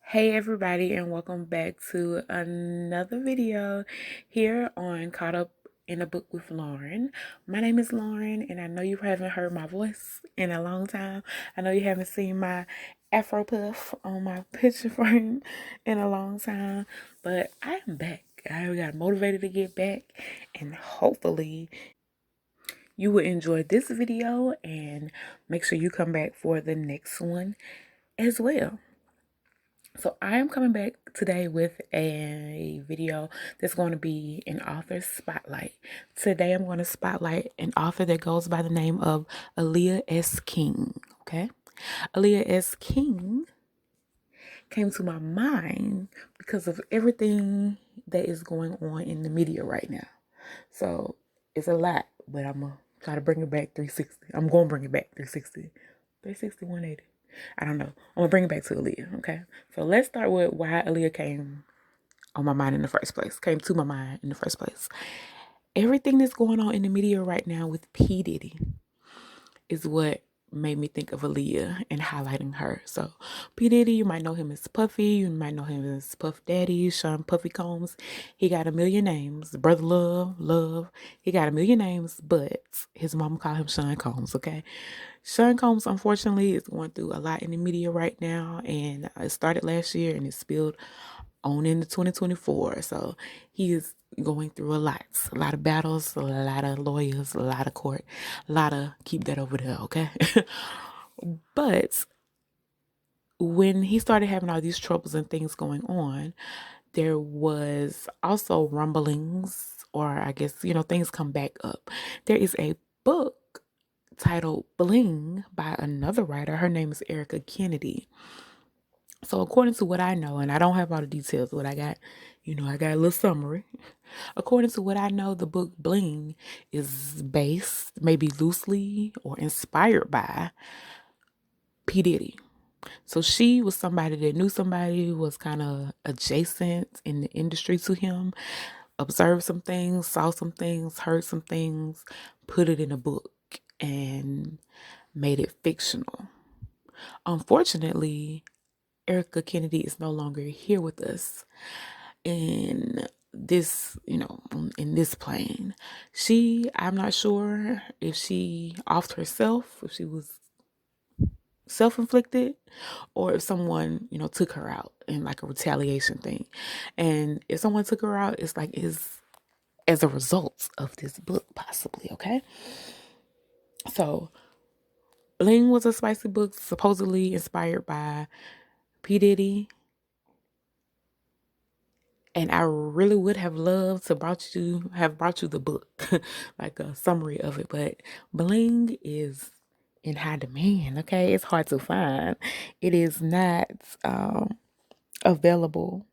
Hey everybody, and welcome back to another video here on Caught Up in a Book with Lauren. My name is Lauren, and I know you haven't heard my voice in a long time. I know you haven't seen my afro puff on my picture frame in a long time, but I am back. I got motivated to get back, and hopefully you will enjoy this video and make sure you come back for the next one as well. So I am coming back today with a video that's going to be an author spotlight. Today I'm going to spotlight an author that goes by the name of Aliya S. King. Okay. Aliya S. King came to my mind because of everything that is going on in the media right now. So it's a lot, but I'm going to try to bring it back 360. I'm going to bring it back 360. 360, 180. I don't know. I'm going to bring it back to Aliya, okay? So let's start with why Aliya came on my mind in the first place. Came to my mind in the first place. Everything that's going on in the media right now with P. Diddy is what made me think of Aliya and highlighting her. So P. Diddy, you might know him as Puffy. You might know him as Puff Daddy, Sean Puffy Combs. He got a million names. Brother Love. He got a million names, but his mama called him Sean Combs, okay? Sean Combs, unfortunately, is going through a lot in the media right now, and it started last year and it spilled on into 2024. So he is going through a lot of battles, a lot of lawyers, a lot of court, a lot of keep that over there, okay? But when he started having all these troubles and things going on, there was also rumblings, or I guess, things come back up. There is a book titled Bling by another writer. Her name is Erica Kennedy. So according to what I know, and I don't have all the details, what I got, I got a little summary. According to what I know, the book Bling is based, maybe loosely or inspired by P. Diddy. So she was somebody that knew somebody who was kind of adjacent in the industry to him, observed some things, saw some things, heard some things, put it in a book and made it fictional. Unfortunately, Erica Kennedy is no longer here with us in this, in this plane. I'm not sure if she offed herself, if she was self-inflicted, or if someone, took her out in like a retaliation thing. And if someone took her out, it's like is as a result of this book, possibly, okay? So Bling was a spicy book supposedly inspired by P. Diddy. And I really would have loved to have brought you the book, like a summary of it. But Bling is in high demand, okay? It's hard to find. It is not available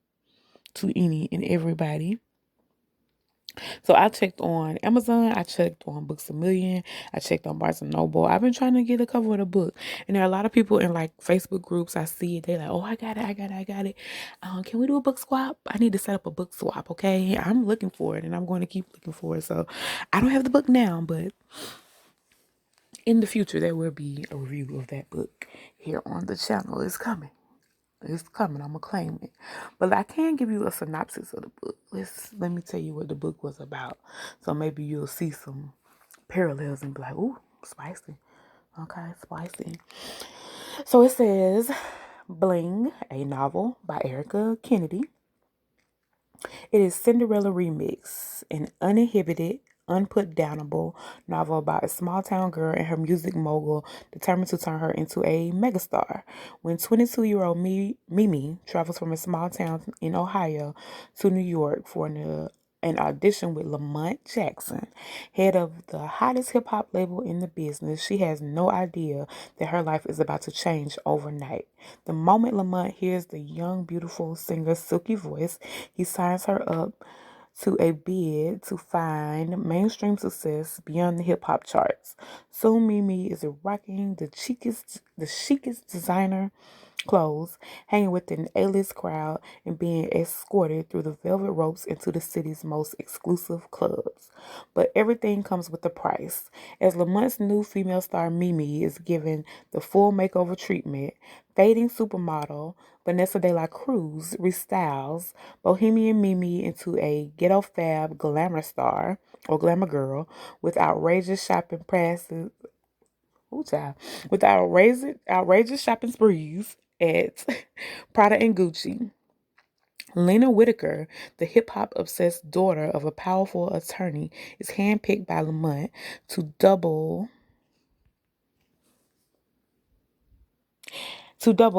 to any and everybody. So I checked on Amazon, I checked on Books A Million, I checked on Barnes and Noble. I've been trying to get a cover of the book. And there are a lot of people in like Facebook groups, I see it. They're like, oh, I got it. Can we do a book swap? I need to set up a book swap, okay? I'm looking for it and I'm going to keep looking for it. So I don't have the book now, but in the future, there will be a review of that book here on the channel. It's coming. It's coming. I'm gonna claim it. But I can give you a synopsis of the book. Let me tell you what the book was about. So maybe you'll see some parallels and be like, ooh, spicy. Okay, spicy. So it says Bling, a novel by Erica Kennedy. It is Cinderella Remix, an uninhibited, unputdownable novel about a small town girl and her music mogul determined to turn her into a megastar. When 22-year-old Mimi travels from a small town in Ohio to New York for an audition with Lamont Jackson, head of the hottest hip hop label in the business, she has no idea that her life is about to change overnight. The moment Lamont hears the young, beautiful singer's silky voice, he signs her up to a bid to find mainstream success beyond the hip hop charts. Soon Mimi is rocking the chicest designer clothes, hanging with an A-list crowd, and being escorted through the velvet ropes into the city's most exclusive clubs. But everything comes with a price. As Lamont's new female star Mimi is given the full makeover treatment, fading supermodel Vanessa de la Cruz restyles Bohemian Mimi into a ghetto fab glamour star or glamour girl with outrageous shopping passes. Ooh, child. With outrageous shopping sprees at Prada and Gucci. Lena Whitaker, the hip hop obsessed daughter of a powerful attorney, is handpicked by Lamont to double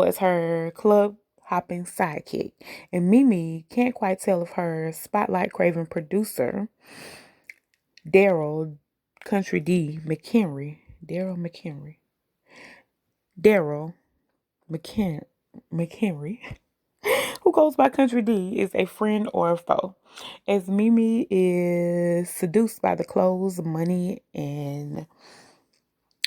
as her club hopping sidekick. And Mimi can't quite tell if her spotlight craving producer, Daryl Country D McHenry, Daryl McHenry, who goes by Country D, is a friend or a foe. As Mimi is seduced by the clothes, money, and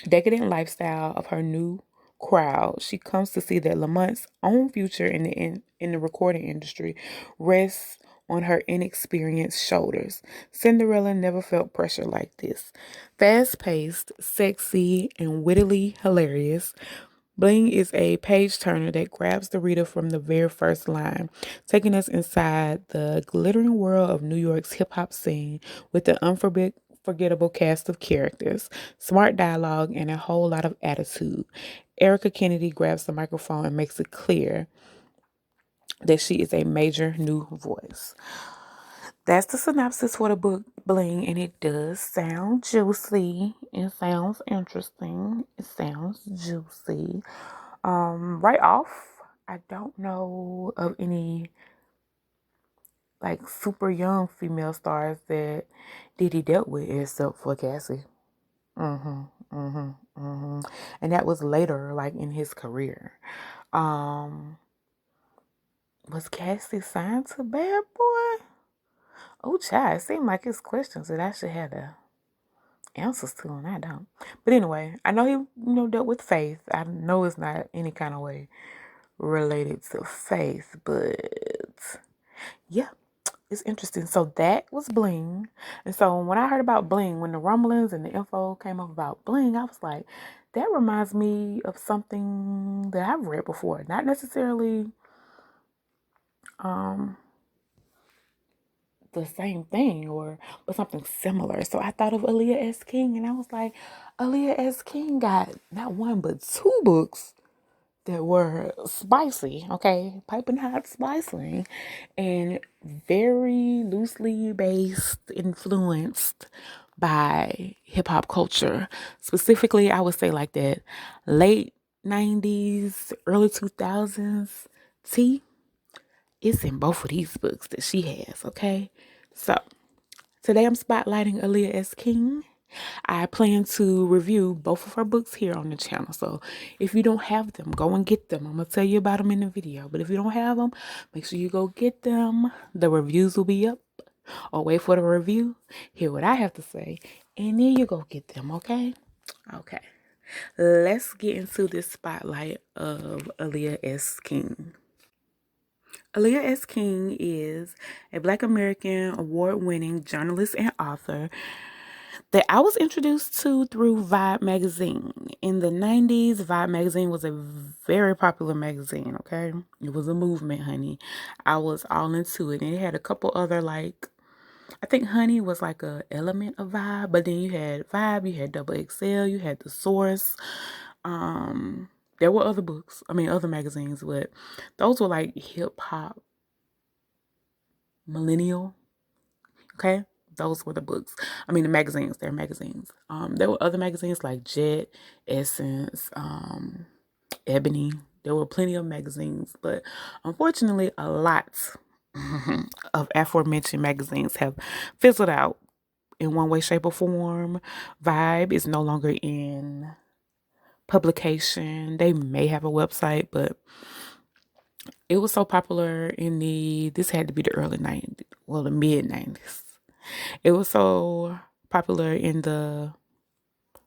decadent lifestyle of her new crowd, she comes to see that Lamont's own future in the recording industry rests on her inexperienced shoulders. Cinderella never felt pressure like this. Fast-paced, sexy, and wittily hilarious, Bling is a page turner that grabs the reader from the very first line, taking us inside the glittering world of New York's hip hop scene with an unforgettable cast of characters, smart dialogue, and a whole lot of attitude. Erica Kennedy grabs the microphone and makes it clear that she is a major new voice. That's the synopsis for the book Bling, and it does sound juicy. It sounds interesting. It sounds juicy. Right off, I don't know of any like super young female stars that Diddy dealt with except for Cassie. Mm-hmm. Mm-hmm. Mm-hmm. And that was later, like in his career. Um, was Cassie signed to Bad Boy? Oh, child, it seemed like it's questions that I should have the answers to, and I don't. But anyway, I know he, dealt with Faith. I know it's not any kind of way related to Faith, but yeah, it's interesting. So that was Bling. And so when I heard about Bling, when the rumblings and the info came up about Bling, I was like, that reminds me of something that I've read before. Not necessarily um the same thing but something similar. So I thought of Aliya S. King, and I was like, Aliya S. King got not one but two books that were spicy, okay, piping hot spicy, and very loosely based, influenced by hip hop culture. Specifically, I would say like that late 90s, early 2000s tea. It's in both of these books that she has, okay? So today I'm spotlighting Aliya S. King. I plan to review both of her books here on the channel. So if you don't have them, go and get them. I'm going to tell you about them in the video. But if you don't have them, make sure you go get them. The reviews will be up. Or wait for the review. Hear what I have to say. And then you go get them, okay? Okay. Let's get into this spotlight of Aliya S. King. Aliya S. King is a Black American award-winning journalist and author that I was introduced to through Vibe magazine. In the 90s, Vibe magazine was a very popular magazine, okay? It was a movement, honey. I was all into it. And it had a couple other, like, I think Honey was like a element of Vibe, but then you had Vibe, you had Double XL, you had The Source. There were other magazines, but those were like hip hop, millennial, okay? Those were the books. The magazines. They're magazines. There were other magazines like Jet, Essence, Ebony. There were plenty of magazines, but unfortunately, a lot of aforementioned magazines have fizzled out in one way, shape, or form. Vibe is no longer in publication. They may have a website, but it was so popular this had to be the early 90s, well, the mid 90s. It was so popular in the,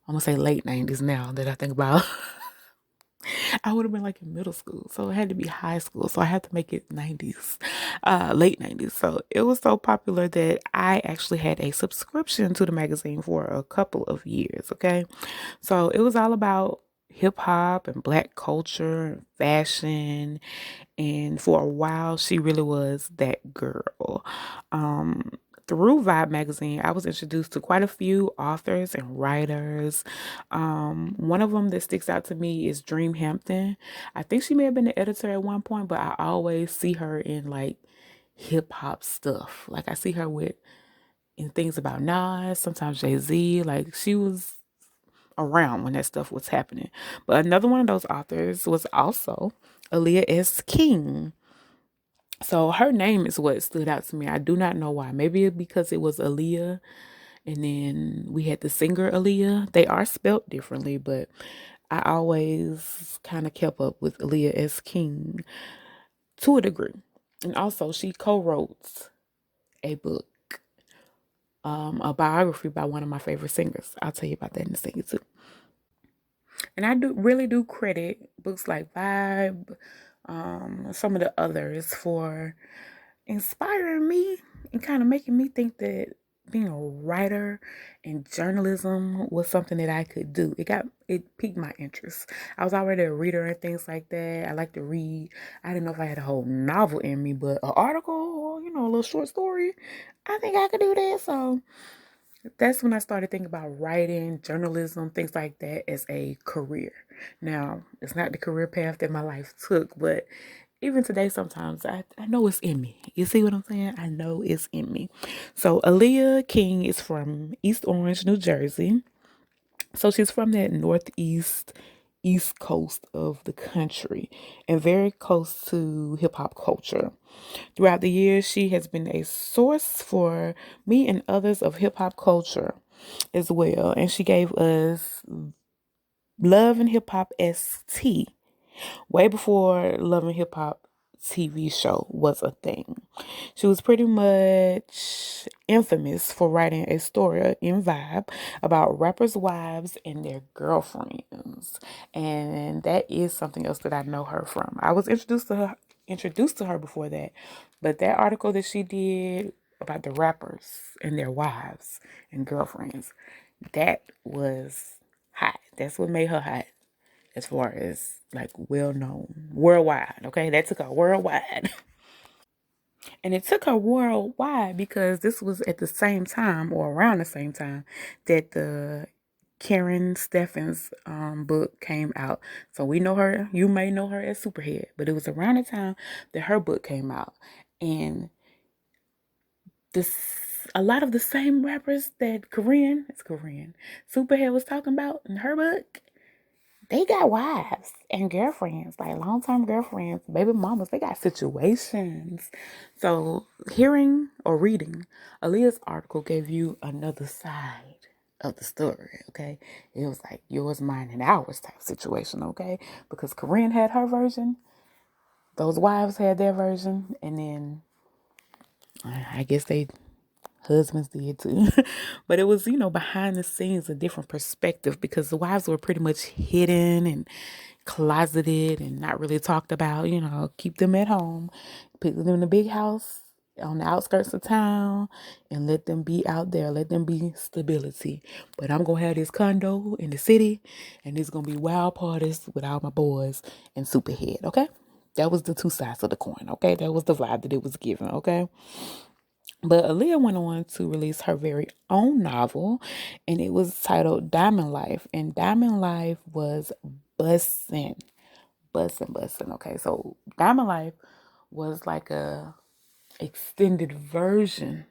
I'm going to say late 90s now that I think about I would have been like in middle school. So it had to be high school. So I had to make it 90s, late 90s. So it was so popular that I actually had a subscription to the magazine for a couple of years. Okay. So it was all about hip hop and black culture and fashion. And for a while, she really was that girl. Um, Through Vibe magazine, I was introduced to quite a few authors and writers. One of them that sticks out to me is Dream Hampton. I think she may have been the editor at one point, but I always see her in like hip hop stuff. Like I see her with in things about Nas, sometimes Jay-Z. Like she was around when that stuff was happening. But another one of those authors was also Aliya S. King. So her name is what stood out to me. I do not know why. Maybe because it was Aliya and then we had the singer Aliya. They are spelt differently, but I always kind of kept up with Aliya S. King to a degree. And also she co-wrote a book, a biography by one of my favorite singers. I'll tell you about that in a second too. And I do really do credit books like Vibe, some of the others for inspiring me and kind of making me think that being a writer and journalism was something that I could do. It piqued my interest. I was already a reader and things like that. I like to read. I didn't know if I had a whole novel in me, but an article or, a little short story, I think I could do that. So that's when I started thinking about writing, journalism, things like that as a career. Now, it's not the career path that my life took, but even today, sometimes I know it's in me. You see what I'm saying? I know it's in me. So, Aliya King is from East Orange, New Jersey. So, she's from that northeast, east coast of the country and very close to hip hop culture. Throughout the years, she has been a source for me and others of hip hop culture as well. And she gave us Love and Hip Hop ST way before Love and Hip Hop TV show was a thing. She was pretty much infamous for writing a story in Vibe about rappers' wives and their girlfriends. And that is something else that I know her from. I was introduced to her before that. But that article that she did about the rappers and their wives and girlfriends, that was hot. That's what made her hot as far as like well known worldwide. Okay, that took her worldwide. And it took her worldwide because this was at the same time or around the same time that the Karen Steffens book came out. So we know her, you may know her as Superhead, but it was around the time that her book came out. And this a lot of the same rappers that Korean Superhead was talking about in her book, they got wives and girlfriends, like long-term girlfriends, baby mamas. They got situations. So hearing or reading Aliya's article gave you another side of the story, okay? It was like yours, mine, and ours type situation, okay? Because Corinne had her version, those wives had their version, and then I guess they husbands did too. But it was, behind the scenes, a different perspective because the wives were pretty much hidden and closeted and not really talked about, keep them at home, put them in a big house on the outskirts of town and let them be out there, let them be stability. But I'm going to have this condo in the city and it's going to be wild parties with all my boys and Superhead, okay? That was the two sides of the coin, okay? That was the vibe that it was given, okay? But Aliya went on to release her very own novel, and it was titled Diamond Life. And Diamond Life was bussin', bussin', bussin'. Okay, so Diamond Life was like a extended version,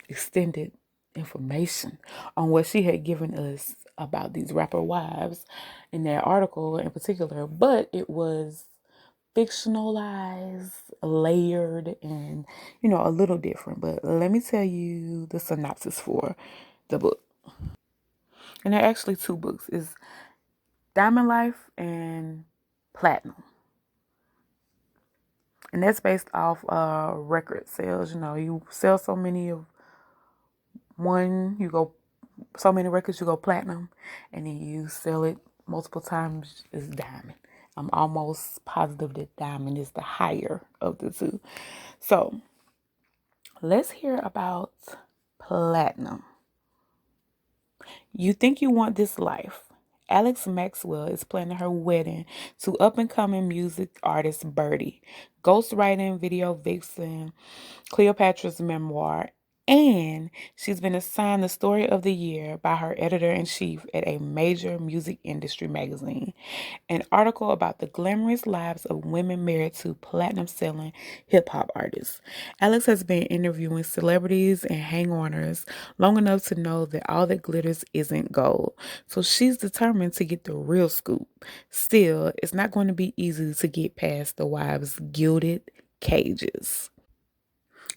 extended information on what she had given us about these rapper wives in that article in particular. But it was fictionalized, layered, and a little different. But let me tell you the synopsis for the book. And there are actually two books. It's Diamond Life and Platinum. And that's based off record sales. You sell so many of one, you go so many records, you go platinum, and then you sell it multiple times is Diamond. I'm almost positive that Diamond is the higher of the two. So let's hear about Platinum. You think you want this life. Alex Maxwell is planning her wedding to up-and-coming music artist Birdie, ghostwriting video vixen Cleopatra's memoir, and she's been assigned the story of the year by her editor-in-chief at a major music industry magazine. An article about the glamorous lives of women married to platinum-selling hip-hop artists. Alex has been interviewing celebrities and hang-oners long enough to know that all that glitters isn't gold. So she's determined to get the real scoop. Still, it's not going to be easy to get past the wives' gilded cages.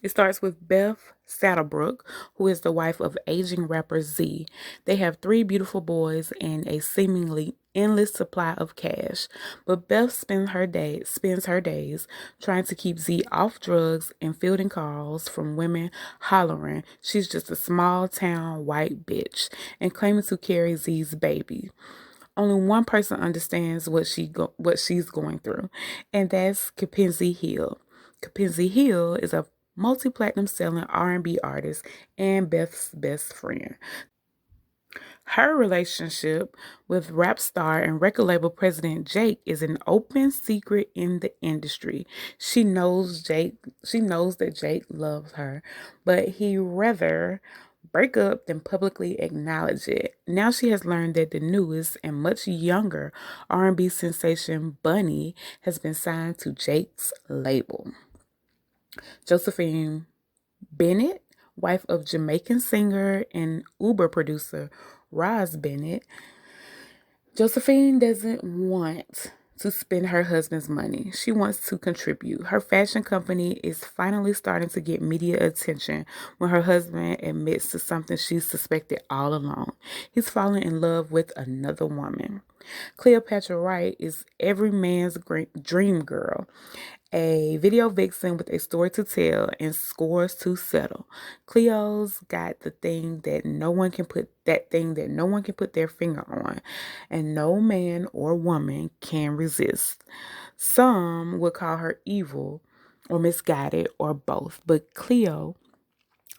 It starts with Beth Saddlebrook, who is the wife of aging rapper Z. They have 3 beautiful boys and a seemingly endless supply of cash. But Beth spends her days trying to keep Z off drugs and fielding calls from women hollering she's just a small town white bitch and claiming to carry Z's baby. Only one person understands what she's going through, and that's Kapenzi Hill. Kapenzi Hill is a multi-platinum selling R&B artist and Beth's best friend. Her relationship with rap star and record label president Jake is an open secret in the industry. She knows that Jake loves her, but he rather break up than publicly acknowledge it. Now she has learned that the newest and much younger R&B sensation Bunny has been signed to Jake's label. Josephine Bennett, wife of Jamaican singer and Uber producer Roz Bennett. Josephine doesn't want to spend her husband's money. She wants to contribute. Her fashion company is finally starting to get media attention when her husband admits to something she suspected all along. He's fallen in love with another woman. Cleopatra Wright is every man's dream girl, a video vixen with a story to tell and scores to settle. Cleo's got that thing that no one can put their finger on, and no man or woman can resist. Some would call her evil or misguided or both, but Cleo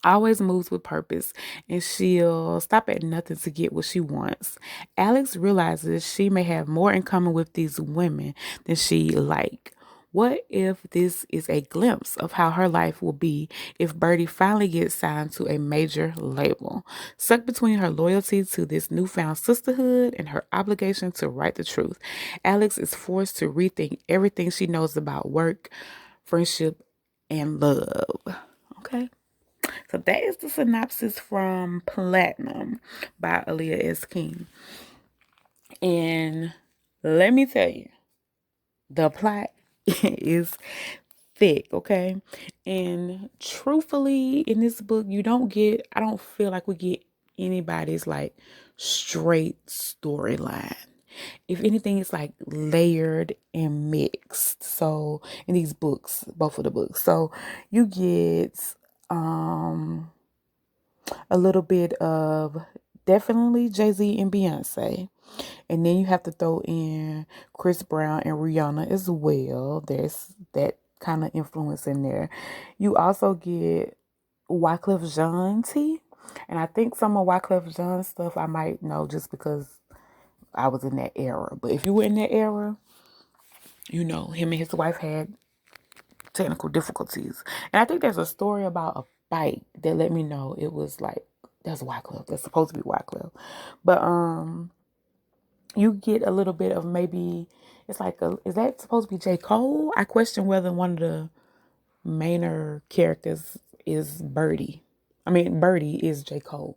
always moves with purpose, and she'll stop at nothing to get what she wants. Alex realizes she may have more in common with these women than she like. What if this is a glimpse of how her life will be if Birdie finally gets signed to a major label? Stuck between her loyalty to this newfound sisterhood and her obligation to write the truth, Alex is forced to rethink everything she knows about work, friendship, and love. Okay? So that is the synopsis from Platinum by Aliya S. King. And let me tell you, the plot is thick, okay? And truthfully, in this book, I don't feel like we get anybody's like straight storyline. If anything, it's like layered and mixed. So in these books, both of the books. So you get a little bit of definitely Jay-Z and Beyonce. And then you have to throw in Chris Brown and Rihanna as well. There's that kind of influence in there. You also get Wyclef Jean T. And I think some of Wyclef Jean's stuff I might know just because I was in that era. But if you were in that era, you know, him and his wife had technical difficulties. And I think there's a story about a fight that let me know it was like, that's Wyclef. That's supposed to be Wyclef. But you get a little bit of maybe, it's like, is that supposed to be J. Cole? I question whether one of the mainer characters is Birdie. Birdie is J. Cole.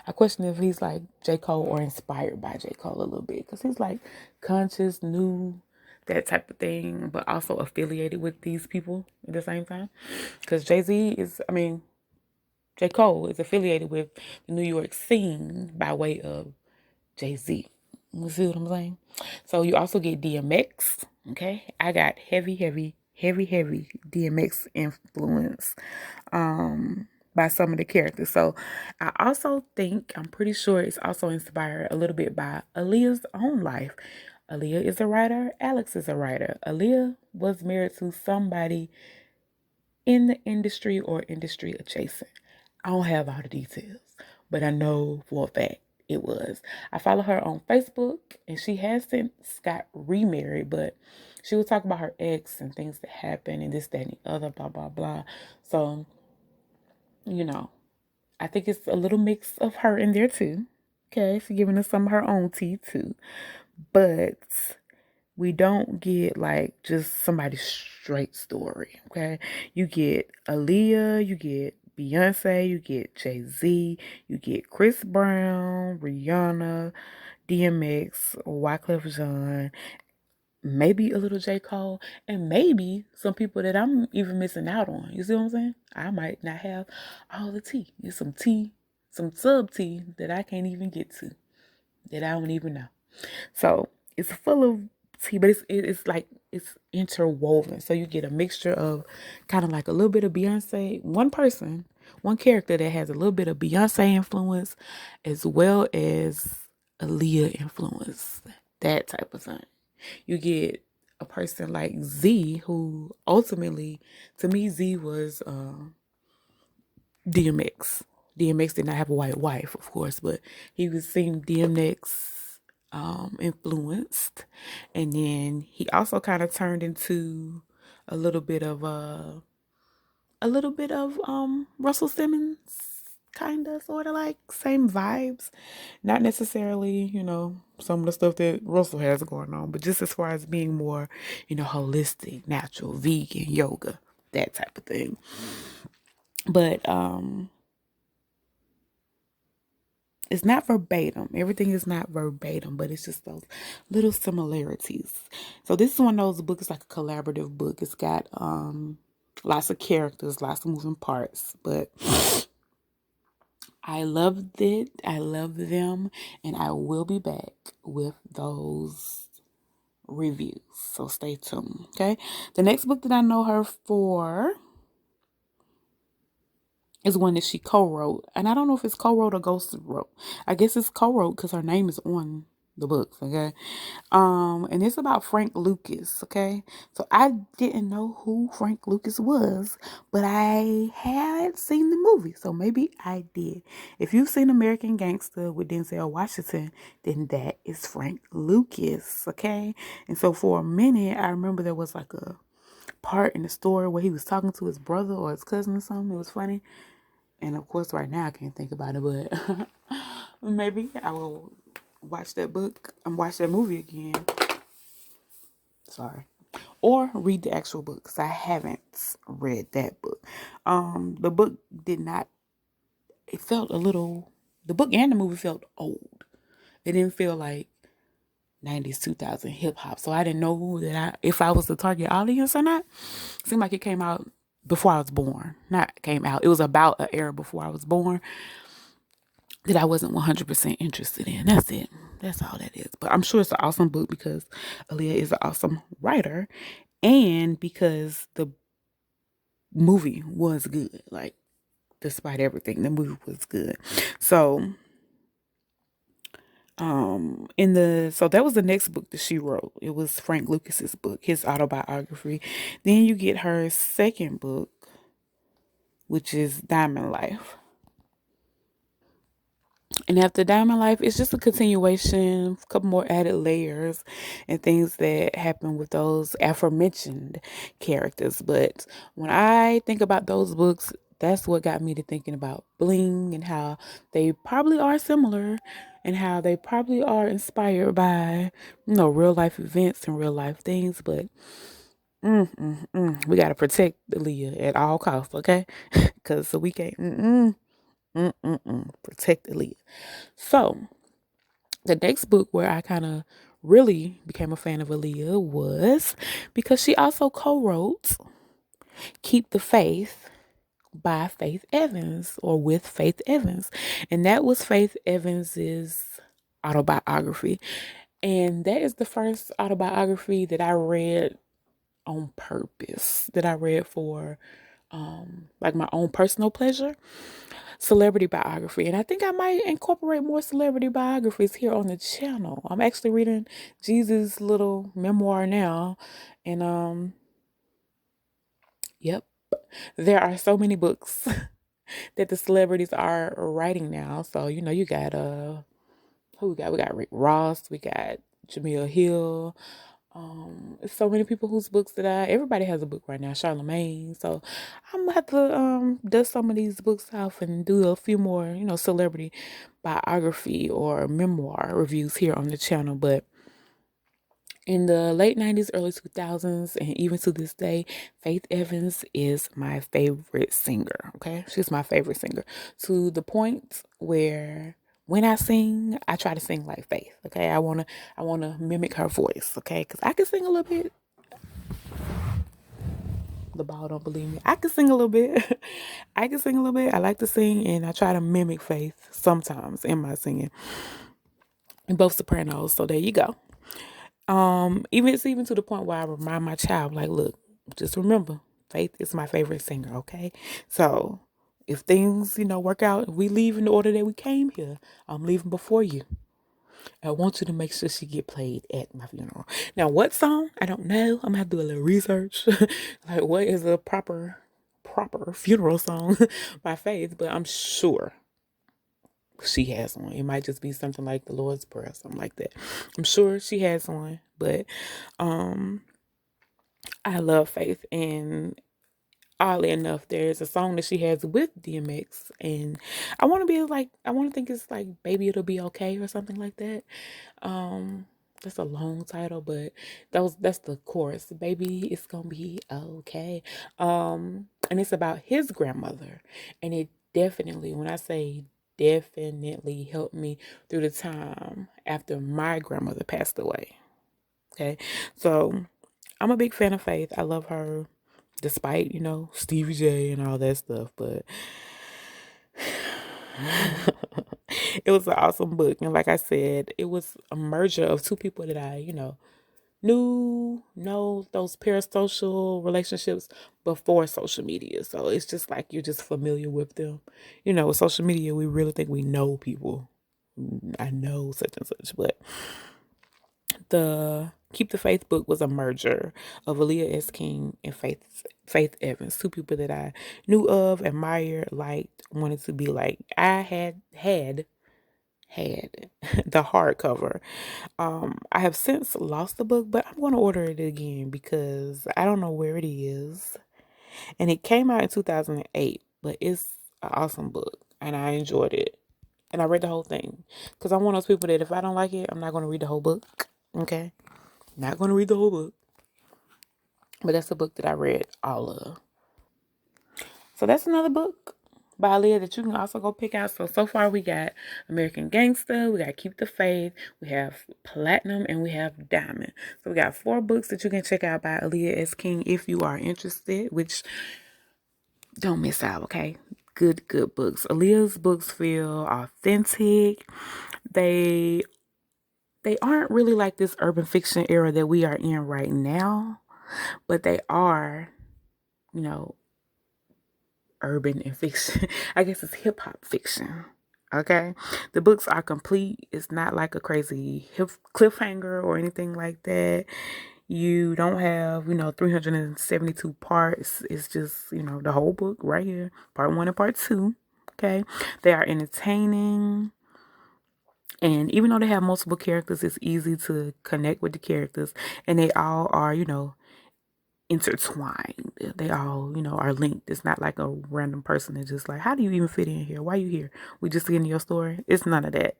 I question if he's like J. Cole or inspired by J. Cole a little bit. Because he's like conscious, new, that type of thing. But also affiliated with these people at the same time. Because J. Cole is affiliated with the New York scene by way of Jay-Z. You see what I'm saying? So you also get DMX. Okay. I got heavy DMX influence. by some of the characters. So I also think, I'm pretty sure it's also inspired a little bit by Aliya's own life. Aliya is a writer. Alex is a writer. Aliya was married to somebody in the industry or industry adjacent. I don't have all the details, but I know for a fact it was. I follow her on Facebook, and she has since got remarried, but she would talk about her ex and things that happened and this, that, and the other, blah, blah, blah. So, you know, I think it's a little mix of her in there too. Okay, she's giving us some of her own tea too. But we don't get like just somebody's straight story. Okay, you get Aliya, you get Beyonce, you get Jay-Z, you get Chris Brown, Rihanna, DMX, Wyclef Jean, maybe a little J. Cole, and maybe some people that I'm even missing out on. You see what I'm saying? I might not have all the tea. It's some tea, some sub tea that I can't even get to, that I don't even know. So it's full of tea, but it's like it's interwoven. So you get a mixture of kind of like a little bit of Beyonce, one person, one character that has a little bit of Beyonce influence, as well as Aliya influence, that type of thing. You get a person like Z, who ultimately, to me, Z was DMX. DMX did not have a white wife, of course, but he was seeing DMX influenced, and then he also kind of turned into a little bit of Russell Simmons, kind of, sort of, like same vibes. Not necessarily, some of the stuff that Russell has going on, but just as far as being more, holistic, natural, vegan, yoga, that type of thing. But it's not verbatim. Everything is not verbatim, but it's just those little similarities. So this is one of those books, like a collaborative book. It's got lots of characters, lots of moving parts, but I loved it. I love them, and I will be back with those reviews. So stay tuned. Okay. The next book that I know her for is one that she co-wrote, and I don't know if it's co-wrote or ghost wrote. I guess it's co-wrote because her name is on the books. Okay. And it's about Frank Lucas. Okay. So I didn't know who Frank Lucas was, but I had seen the movie, so maybe I did. If you've seen American Gangster with Denzel Washington, then that is Frank Lucas. Okay. And so for a minute, I remember there was like a part in the story where he was talking to his brother or his cousin or something. It was funny. And of course, right now I can't think about it, but maybe I will watch that book and watch that movie again. Sorry. Or read the actual book, because I haven't read that book. The book did not, it felt a little, the book and the movie felt old. It didn't feel like 90s, 2000 hip hop. So I didn't know if I was the target audience or not. It seemed like it came out before I was born. Not came out. It was about an era before I was born that I wasn't 100% interested in. That's it. That's all that is. But I'm sure it's an awesome book because Aliya is an awesome writer, and because the movie was good. Like, despite everything, the movie was good. So so that was the next book that she wrote. It was Frank Lucas's book, his autobiography. Then you get her second book, which is Diamond Life. And after Diamond Life, it's just a continuation, a couple more added layers and things that happen with those aforementioned characters. But when I think about those books, that's what got me to thinking about Bling and how they probably are similar and how they probably are inspired by, real life events and real life things. But we got to protect Aliya at all costs, okay? Because so we can't protect Aliya. So the next book where I kind of really became a fan of Aliya was because she also co-wrote Keep the Faith by Faith Evans, or with Faith Evans. And that was Faith Evans's autobiography. And that is the first autobiography that I read on purpose, that I read for like my own personal pleasure, celebrity biography. And I think I might incorporate more celebrity biographies here on the channel. I'm actually reading Jesus' little memoir now. And yep, there are so many books that the celebrities are writing now. So, you got who we got? We got Rick Ross, we got Jamil Hill. It's so many people whose books everybody has a book right now, Charlemagne. So I'm gonna have to dust some of these books off and do a few more, celebrity biography or memoir reviews here on the channel. But in the late 90s, early 2000s, and even to this day, Faith Evans is my favorite singer. Okay. She's my favorite singer to the point where when I sing, I try to sing like Faith. Okay. I wanna mimic her voice. Okay. Cause I can sing a little bit. The ball don't believe me. I can sing a little bit. I can sing a little bit. I like to sing and I try to mimic Faith sometimes in my singing in both sopranos. So there you go. Even to the point where I remind my child, like, look, just remember, Faith is my favorite singer, okay? So if things, work out, if we leave in the order that we came here, I'm leaving before you. I want you to make sure she get played at my funeral. Now, what song? I don't know. I'm gonna have to do a little research. Like, what is a proper funeral song by Faith? But I'm sure she has one. It might just be something like the Lord's Prayer, something like that. I'm sure she has one, but I love Faith, and oddly enough, there's a song that she has with DMX, and I want to think it's like "Baby It'll Be Okay" or something like that. That's a long title, but that's the chorus. Baby, it's gonna be okay. And it's about his grandmother, and it definitely, when I say definitely, helped me through the time after my grandmother passed away. Okay, so I'm a big fan of Faith. I love her, despite Stevie J and all that stuff, but it was an awesome book. And like I said, it was a merger of two people that I, know those parasocial relationships before social media. So it's just like you're just familiar with them. With social media, we really think we know people. I know such and such, but the Keep the Faith book was a merger of Aliya S. King and Faith Evans, two people that I knew of, admired, liked, wanted to be like. I had the hardcover. I have since lost the book, but I'm going to order it again because I don't know where it is. And it came out in 2008, but it's an awesome book and I enjoyed it. And I read the whole thing because I'm one of those people that if I don't like it, I'm not going to read the whole book. Okay? Not going to read the whole book. But that's a book that I read all of. So that's another book by Aliya that you can also go pick out. So far we got American Gangster, we got Keep the Faith, we have Platinum, and we have Diamond. So we got 4 books that you can check out by Aliya S. King if you are interested, which don't miss out, okay? Good books. Aliya's books feel authentic. They aren't really like this urban fiction era that we are in right now, but they are, you know, urban and fiction. I guess it's hip hop fiction. Okay. The books are complete. It's not like a crazy cliffhanger or anything like that. You don't have, 372 parts. It's just, the whole book right here. Part 1 and part 2. Okay. They are entertaining. And even though they have multiple characters, it's easy to connect with the characters. And they all are, intertwined. They all, are linked. It's not like a random person that's just like, how do you even fit in here? Why are you here? We just getting your story. It's none of that.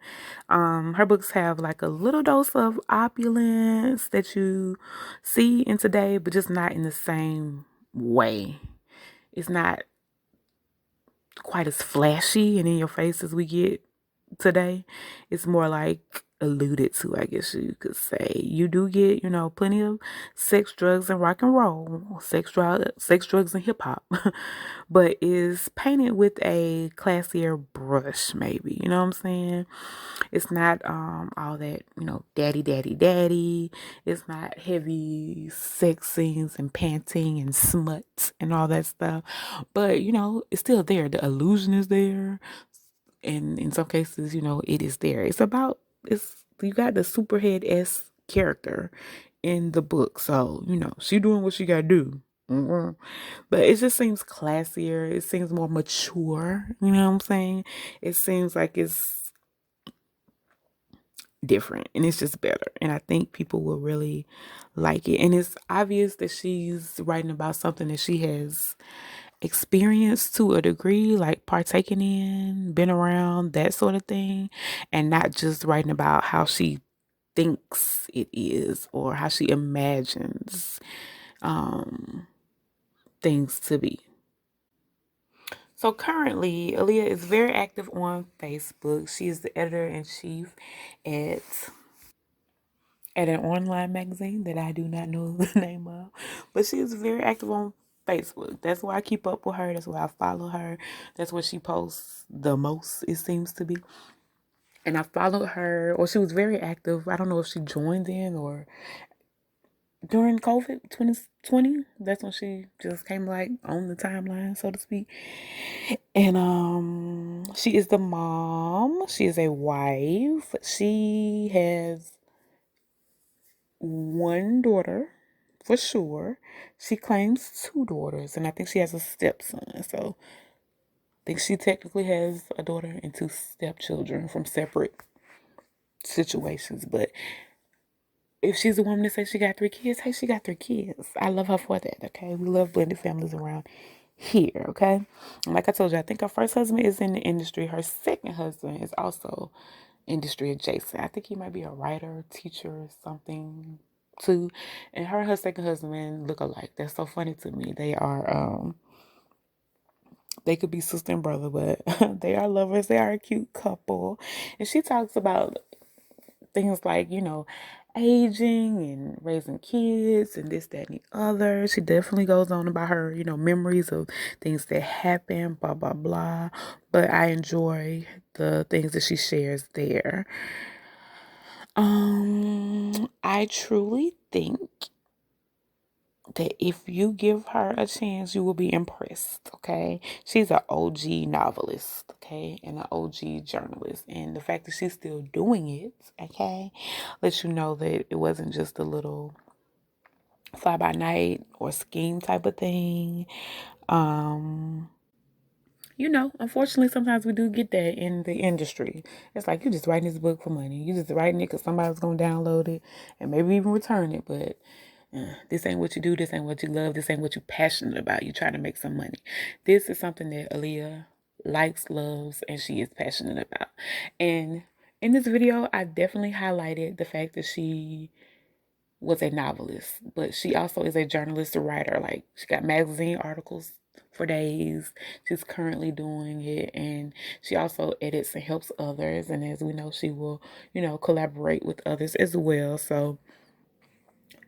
Her books have like a little dose of opulence that you see in today, but just not in the same way. It's not quite as flashy and in your face as we get today. It's more like alluded to, I guess you could say. You do get, plenty of sex, drugs, and rock and roll, sex, drugs, and hip hop, but is painted with a classier brush, maybe. You know what I'm saying? It's not all that, daddy, daddy, daddy. It's not heavy sex scenes and panting and smut and all that stuff. But, it's still there. The illusion is there. And in some cases, it is there. It's you got the superhead-esque character in the book. So, she doing what she gotta do. But it just seems classier. It seems more mature. You know what I'm saying? It seems like it's different and it's just better. And I think people will really like it. And it's obvious that she's writing about something that she has experienced to a degree, like partaking in, been around, that sort of thing, and not just writing about how she thinks it is or how she imagines things to be. So currently, Aliya is very active on Facebook. She is the editor-in-chief at an online magazine that I do not know the name of, but she is very active on Facebook. That's why I keep up with her. That's why I follow her. That's where she posts the most, it seems to be. And I followed her, or she was very active. I don't know if she joined in or during COVID 2020. That's when she just came like on the timeline, so to speak. And she is the mom. She is a wife. She has one daughter for sure. She claims two daughters, and I think she has a stepson. So I think she technically has a daughter and two stepchildren from separate situations. But if she's a woman that says she got three kids, hey, she got three kids. I love her for that, okay? We love blended families around here, okay? And like I told you, I think her first husband is in the industry. Her second husband is also industry adjacent. I think he might be a writer, teacher, or something too. And her and her second husband look alike. That's so funny to me. They could be sister and brother, but they are lovers. They are a cute couple. And she talks about things like, aging and raising kids and this, that, and the other. She definitely goes on about her, memories of things that happened, blah, blah, blah. But I enjoy the things that she shares there. I truly think that if you give her a chance, you will be impressed, okay? She's an OG novelist, okay? And an OG journalist. And the fact that she's still doing it, okay, lets you know that it wasn't just a little fly by night or scheme type of thing. Unfortunately, sometimes we do get that in the industry. It's like, you're just writing this book for money. You're just writing it because somebody's going to download it and maybe even return it. But this ain't what you do. This ain't what you love. This ain't what you're passionate about. You're trying to make some money. This is something that Aliya likes, loves, and she is passionate about. And in this video, I definitely highlighted the fact that she was a novelist, but she also is a journalist, a writer. Like, she got magazine articles for days. She's currently doing it, and she also edits and helps others. And as we know, she will, collaborate with others as well. So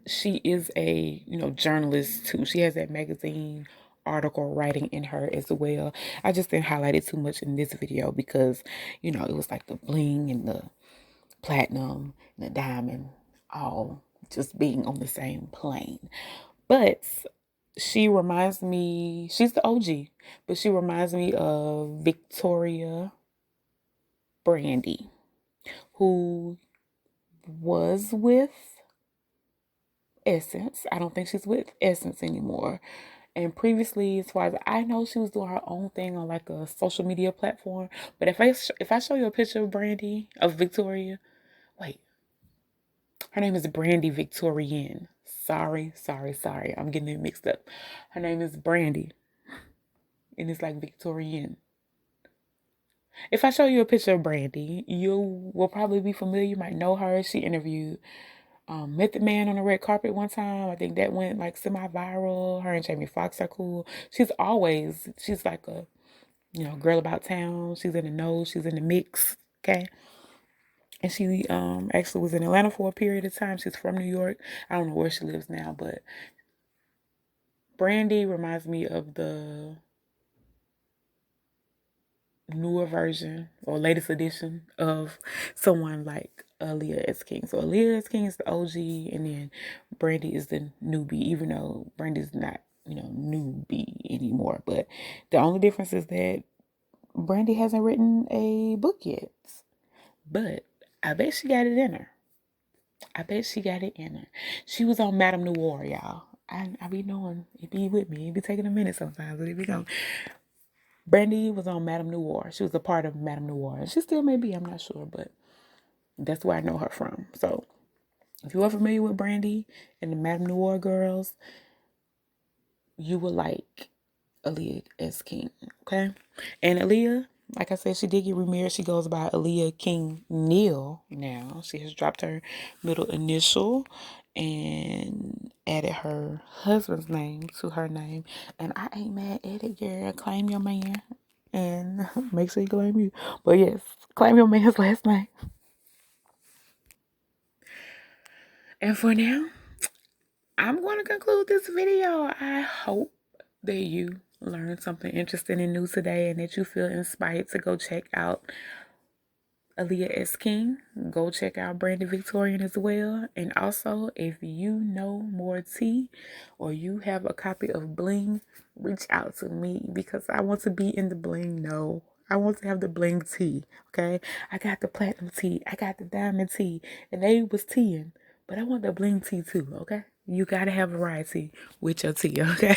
she is a, journalist too. She has that magazine article writing in her as well. I just didn't highlight it too much in this video because, it was like the bling and the platinum and the diamond all just being on the same plane. But she reminds me, she's the OG, but she reminds me of Victoria Brandy, who was with Essence. I don't think she's with Essence anymore. And previously, as far as I know, she was doing her own thing on like a social media platform. But if I show you a picture of Brandy, of Victoria, wait, her name is Brandy Victorienne. Sorry. I'm getting it mixed up. Her name is Brandy, and it's like Victorienne. If I show you a picture of Brandy, you will probably be familiar. You might know her. She interviewed Method Man on the red carpet one time. I think that went like semi-viral. Her and Jamie Foxx are cool. She's like a, girl about town. She's in the know. She's in the mix. Okay. And she actually was in Atlanta for a period of time. She's from New York. I don't know where she lives now, but Brandy reminds me of the newer version or latest edition of someone like Aliya S. King. So Aliya S. King is the OG, and then Brandy is the newbie, even though Brandy's not, newbie anymore. But the only difference is that Brandy hasn't written a book yet. But I bet she got it in her. I bet she got it in her. She was on Madame Noir, y'all. I be knowing it be with me. It be taking a minute sometimes, but it be going. Brandy was on Madame Noir. She was a part of Madame Noir. She still may be, I'm not sure, but that's where I know her from. So if you are familiar with Brandy and the Madame Noir girls, you will like Aliya S. King, okay? And Aliya, like I said, she did get remarried. She goes by Aliya King Neal now. She has dropped her middle initial and added her husband's name to her name. And I ain't mad at it, girl. Claim your man and make sure you claim you. But yes, claim your man's last name. And for now, I'm going to conclude this video. I hope that you learned something interesting and new today and that you feel inspired to go check out Aliya S. King. Go check out Brandy Victorian as well. And also, if you know more tea or you have a copy of Bling, reach out to me because I want to be in the Bling. No, I want to have the Bling tea. Okay, I got the platinum tea, I got the diamond tea, and they was teaing, but I want the Bling tea too. Okay, you gotta have variety with your tea. Okay.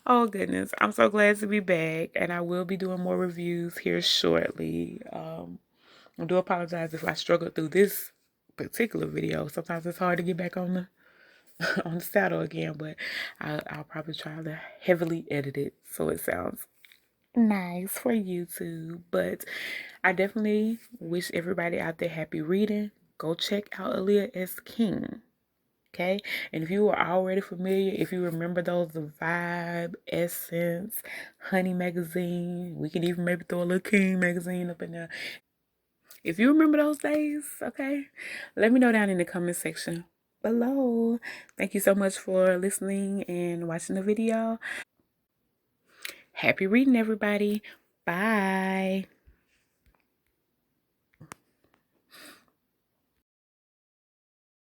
Oh goodness, I'm so glad to be back, and I will be doing more reviews here shortly. I do apologize if I struggled through this particular video. Sometimes it's hard to get back on the on the saddle again, but I'll probably try to heavily edit it so it sounds nice for YouTube. But I definitely wish everybody out there happy reading. Go check out Aliya S. King. Okay, and if you are already familiar, if you remember those Vibe, Essence, Honey magazine, we can even maybe throw a little King magazine up in there. If you remember those days, okay, let me know down in the comment section below. Thank you so much for listening and watching the video. Happy reading, everybody. Bye.